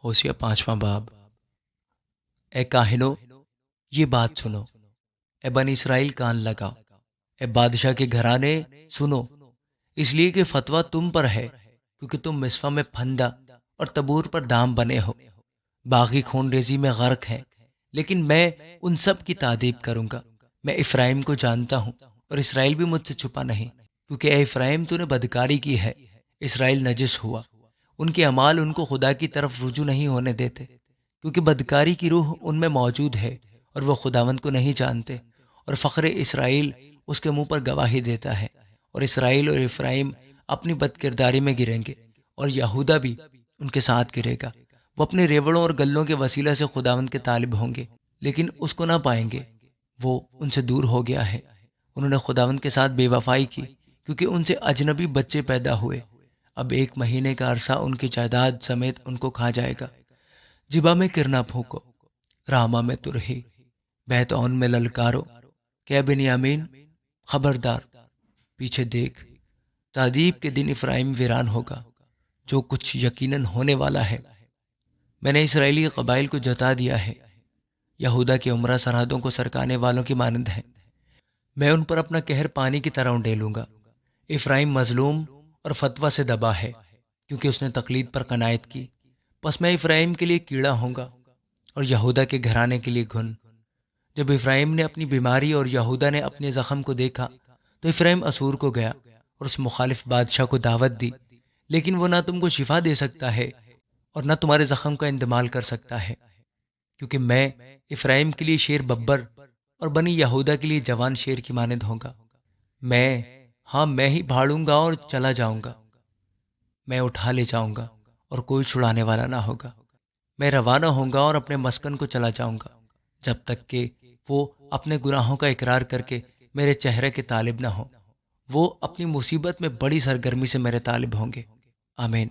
ہوشیہ 5واں باب۔ اے کاہنو، یہ بات سنو، اے بنی اسرائیل کان لگاؤ، اے بادشاہ کے گھرانے سنو، اس لیے کہ فتویٰ تم پر ہے، کیونکہ تم مصفا میں پھندا اور تبور پر دام بنے ہو، باغی خون ریزی میں غرق ہیں، لیکن میں ان سب کی تعدیب کروں گا۔ میں افرائیم کو جانتا ہوں اور اسرائیل بھی مجھ سے چھپا نہیں، کیونکہ اے افرائیم تو نے بدکاری کی ہے، اسرائیل نجس ہوا، ان کے اعمال ان کو خدا کی طرف رجوع نہیں ہونے دیتے، کیونکہ بدکاری کی روح ان میں موجود ہے اور وہ خداوند کو نہیں جانتے، اور فخر اسرائیل اس کے منہ پر گواہی دیتا ہے، اور اسرائیل اور افرائیم اپنی بد کرداری میں گریں گے، اور یہودا بھی ان کے ساتھ گرے گا۔ وہ اپنے ریوڑوں اور گلوں کے وسیلہ سے خداوند کے طالب ہوں گے، لیکن اس کو نہ پائیں گے، وہ ان سے دور ہو گیا ہے۔ انہوں نے خداوند کے ساتھ بے وفائی کی، کیونکہ ان سے اجنبی بچے پیدا ہوئے۔ اب 1 مہینے کا عرصہ ان کی جائیداد سمیت ان کو کھا جائے گا۔ جبا میں کرنا پھونکو، راما میں ترہی، بیت اون میں للکارو، کہ بنیامین خبردار، پیچھے دیکھ، تعذیب کے دن افرائیم ویران ہوگا، جو کچھ یقیناً ہونے والا ہے۔ میں نے اسرائیلی قبائل کو جتا دیا ہے، یہودا کے عمرہ سرحدوں کو سرکانے والوں کی مانند ہے۔ میں ان پر اپنا قہر پانی کی طرح انڈیلوں گا۔ افرائیم مظلوم اور فتویٰ سے دبا ہے، کیونکہ اس نے تقلید پر قناعت کی۔ پس میں افرائیم کے لیے کیڑا ہوں گا اور یہودا کے گھرانے کے لیے گھن۔ جب افرائیم نے اپنی بیماری اور یہودا نے اپنے زخم کو دیکھا تو افرائیم اسور کو گیا اور اس مخالف بادشاہ کو دعوت دی، لیکن وہ نہ تم کو شفا دے سکتا ہے اور نہ تمہارے زخم کا اندمال کر سکتا ہے، کیونکہ میں افرائیم کے لیے شیر ببر اور بنی یہودا کے لیے جوان شیر کی مانند ہوں گا۔ میں ہی بھاڑوں گا اور چلا جاؤں گا، میں اٹھا لے جاؤں گا اور کوئی چھڑانے والا نہ ہوگا۔ میں روانہ ہوں گا اور اپنے مسکن کو چلا جاؤں گا، جب تک کہ وہ اپنے گناہوں کا اقرار کر کے میرے چہرے کے طالب نہ ہوں۔ وہ اپنی مصیبت میں بڑی سرگرمی سے میرے طالب ہوں گے۔ آمین۔